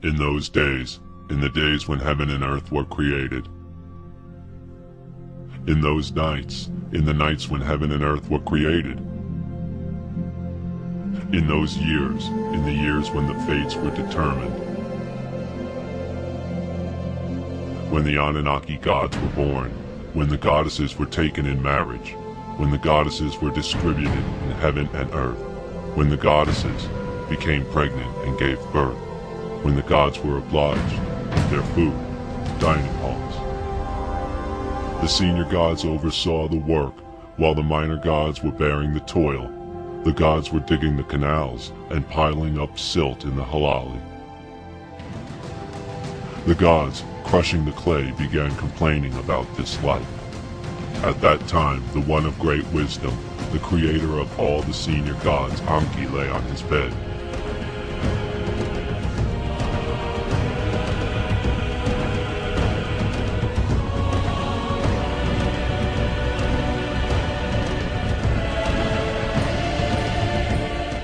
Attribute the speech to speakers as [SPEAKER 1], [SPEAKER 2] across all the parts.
[SPEAKER 1] In those days, in the days when heaven and earth were created. In those nights, in the nights when heaven and earth were created. In those years, in the years when the fates were determined. When the Anunnaki gods were born, when the goddesses were taken in marriage, when the goddesses were distributed in heaven and earth, when the goddesses became pregnant and gave birth, when the gods were obliged, with their food, dining halls. The senior gods oversaw the work, while the minor gods were bearing the toil. The gods were digging the canals and piling up silt in the halali. The gods, crushing the clay, began complaining about this life. At that time, the one of great wisdom, the creator of all the senior gods, Enki, lay on his bed.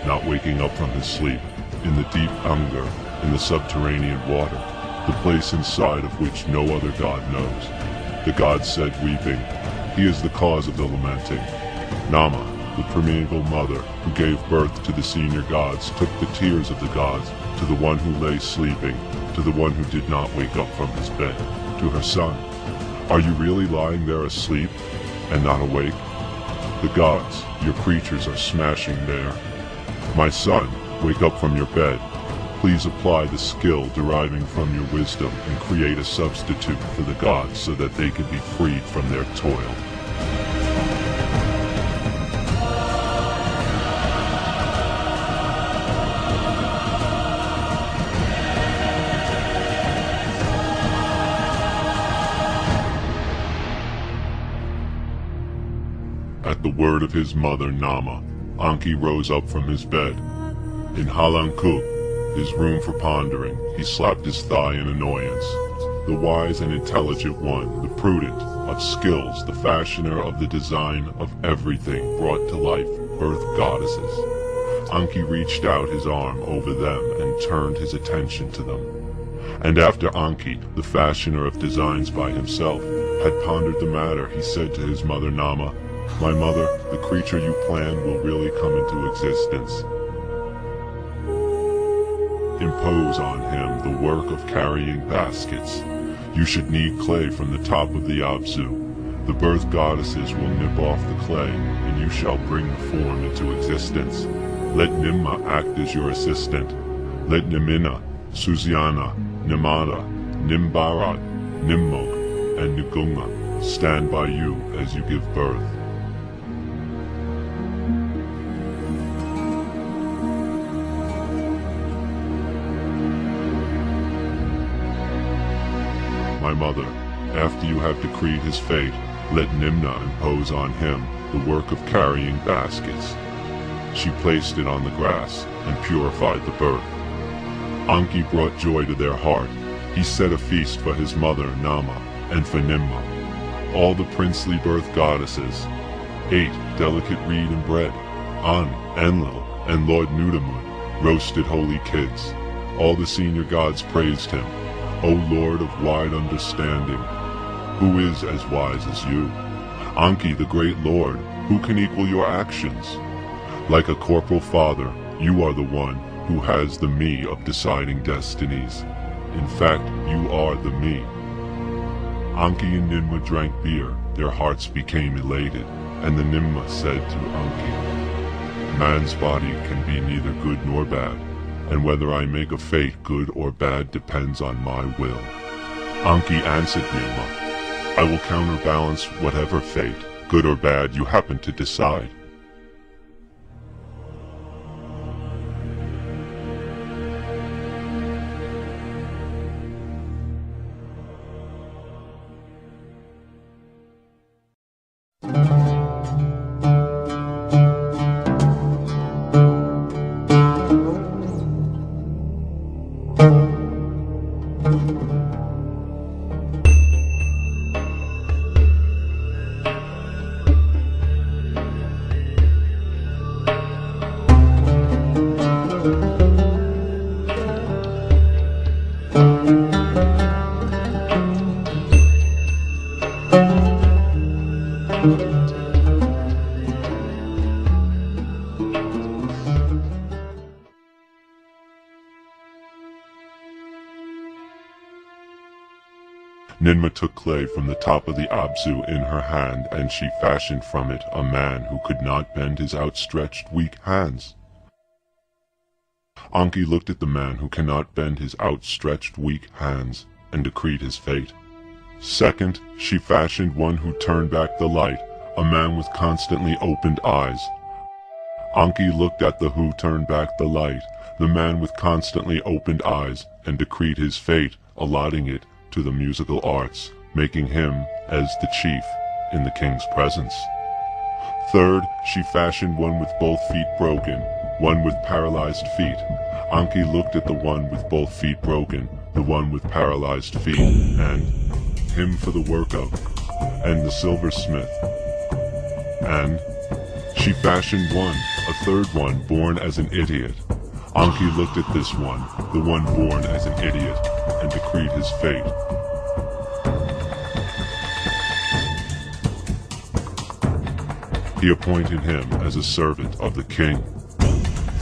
[SPEAKER 1] Not waking up from his sleep, in the deep Anger, in the subterranean water, the place inside of which no other god knows. The gods said, weeping, "He is the cause of the lamenting." Ninmah, the primeval mother who gave birth to the senior gods, took the tears of the gods to the one who lay sleeping, to the one who did not wake up from his bed, to her son. "Are you really lying there asleep and not awake? The gods, your creatures, are smashing there. My son, wake up from your bed. Please apply the skill deriving from your wisdom and create a substitute for the gods so that they can be freed from their toil." At the word of his mother Ninmah, Enki rose up from his bed. In Halankuk, his room for pondering, he slapped his thigh in annoyance. The wise and intelligent one, the prudent, of skills, the fashioner of the design of everything brought to life, earth goddesses. Enki reached out his arm over them and turned his attention to them. And after Enki, the fashioner of designs by himself, had pondered the matter, he said to his mother Ninmah, "My mother, the creature you planned will really come into existence. Impose on him the work of carrying baskets. You should knead clay from the top of the Abzu. The birth goddesses will nip off the clay, and you shall bring the form into existence. Let Ninmah act as your assistant. Let Nimina, Suziana, Nimada, Nimbarat, Nimmok, and Ngunga stand by you as you give birth." "My mother, after you have decreed his fate, let Nimna impose on him the work of carrying baskets." She placed it on the grass and purified the birth. Enki brought joy to their heart. He set a feast for his mother Ninmah and for Ninmah. All the princely birth goddesses ate delicate reed and bread. An, Enlil, and Lord Nudimmud roasted holy kids. All the senior gods praised him. "O Lord of wide understanding, who is as wise as you? Enki, the great Lord, who can equal your actions? Like a corporal father, you are the one who has the me of deciding destinies. In fact, you are the me." Enki and Ninmah drank beer. Their hearts became elated, and the Ninmah said to Enki, "Man's body can be neither good nor bad, and whether I make a fate good or bad depends on my will." Enki answered Ninmah, "I will counterbalance whatever fate, good or bad, you happen to decide." Ninmah took clay from the top of the Abzu in her hand, and she fashioned from it a man who could not bend his outstretched weak hands. Enki looked at the man who cannot bend his outstretched weak hands, and decreed his fate. Second, she fashioned one who turned back the light, a man with constantly opened eyes. Enki looked at the who turned back the light, the man with constantly opened eyes, and decreed his fate, allotting it to the musical arts, making him as the chief in the king's presence. Third, she fashioned one with both feet broken, one with paralyzed feet. Enki looked at the one with both feet broken, the one with paralyzed feet, and him for the work of, and the silversmith. And she fashioned one, a third one, born as an idiot. Enki looked at this one, the one born as an idiot, and decreed his fate. He appointed him as a servant of the king.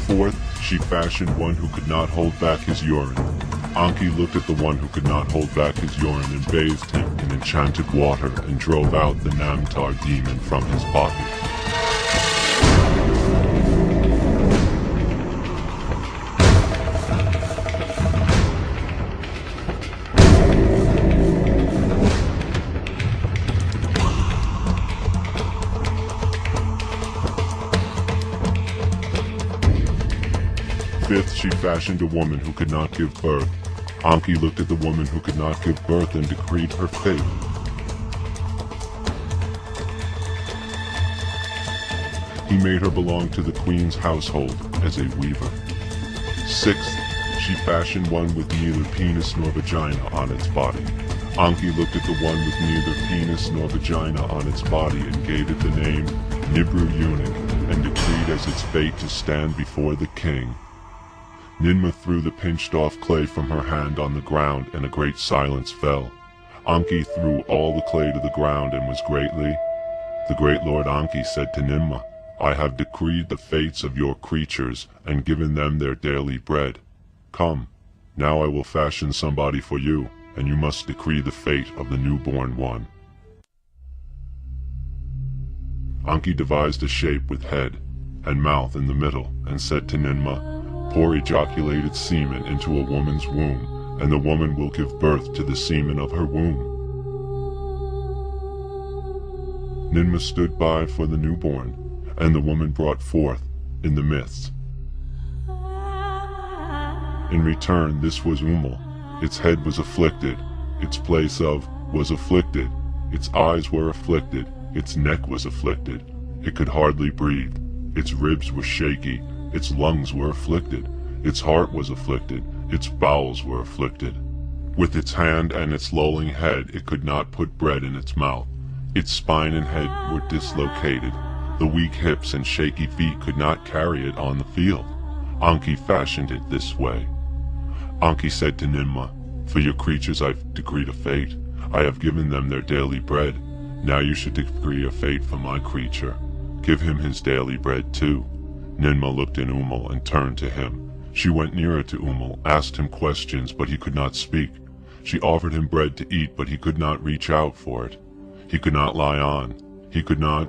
[SPEAKER 1] Fourth, she fashioned one who could not hold back his urine. Enki looked at the one who could not hold back his urine and bathed him in enchanted water and drove out the Namtar demon from his body. Fifth, she fashioned a woman who could not give birth. Enki looked at the woman who could not give birth and decreed her fate. He made her belong to the queen's household as a weaver. Sixth, she fashioned one with neither penis nor vagina on its body. Enki looked at the one with neither penis nor vagina on its body and gave it the name Nibru Eunuch, and decreed as its fate to stand before the king. Ninmah threw the pinched-off clay from her hand on the ground, and a great silence fell. Enki threw all the clay to the ground and was greatly. The great Lord Enki said to Ninmah, I have decreed the fates of your creatures and given them their daily bread. Come, now I will fashion somebody for you, and you must decree the fate of the newborn one. Enki devised a shape with head and mouth in the middle, and said to Ninmah, pour ejaculated semen into a woman's womb, and the woman will give birth to the semen of her womb. Ninmah stood by for the newborn, and the woman brought forth in the midst. In return, this was Umul. Its head was afflicted, its place of was afflicted, its eyes were afflicted, its neck was afflicted, it could hardly breathe, its ribs were shaky, its lungs were afflicted, its heart was afflicted, its bowels were afflicted. With its hand and its lolling head it could not put bread in its mouth. Its spine and head were dislocated. The weak hips and shaky feet could not carry it on the field. Enki fashioned it this way. Enki said to Ninmah, for your creatures I've decreed a fate. I have given them their daily bread. Now you should decree a fate for my creature. Give him his daily bread too. Ninmah looked at Umul and turned to him. She went nearer to Umul, asked him questions, but he could not speak. She offered him bread to eat, but he could not reach out for it. He could not lie on. He could not.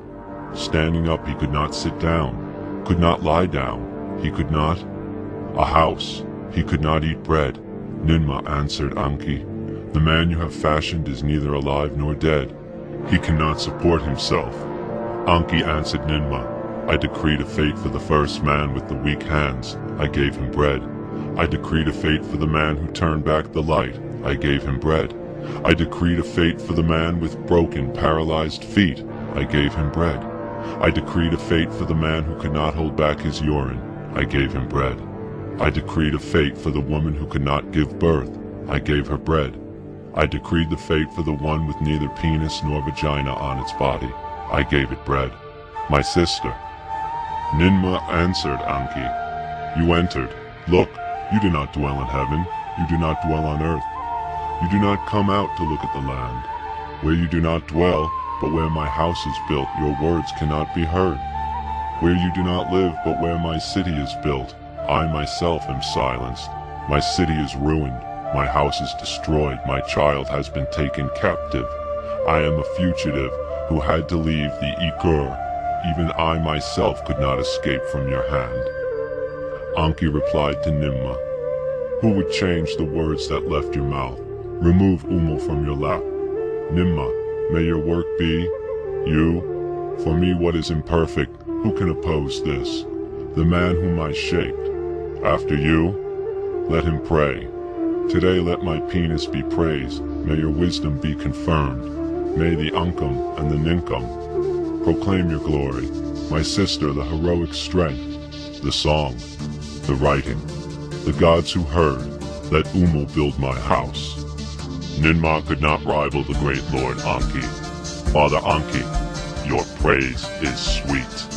[SPEAKER 1] Standing up, he could not sit down. Could not lie down. He could not. A house. He could not eat bread. Ninmah answered Enki, the man you have fashioned is neither alive nor dead. He cannot support himself. Enki answered Ninmah, I decreed a fate for the first man with the weak hands. I gave him bread. I decreed a fate for the man who turned back the light. I gave him bread. I decreed a fate for the man with broken, paralyzed feet. I gave him bread. I decreed a fate for the man who could not hold back his urine. I gave him bread. I decreed a fate for the woman who could not give birth. I gave her bread. I decreed the fate for the one with neither penis nor vagina on its body. I gave it bread. My sister. Ninmah answered Enki, you entered. Look, you do not dwell in heaven. You do not dwell on earth. You do not come out to look at the land. Where you do not dwell, but where my house is built, your words cannot be heard. Where you do not live, but where my city is built, I myself am silenced. My city is ruined. My house is destroyed, my child has been taken captive. I am a fugitive who had to leave the Ikur. Even I myself could not escape from your hand. Enki replied to Ninmah, who would change the words that left your mouth? Remove Umul from your lap. Ninmah, may your work be you. For me what is imperfect, who can oppose this? The man whom I shaped. After you, let him pray. Today let my penis be praised, may your wisdom be confirmed. May the Unkum and the Ninkum proclaim your glory. My sister, the heroic strength, the song, the writing. The gods who heard, let Umul build my house. Ninmah could not rival the great Lord Enki. Father Enki, your praise is sweet.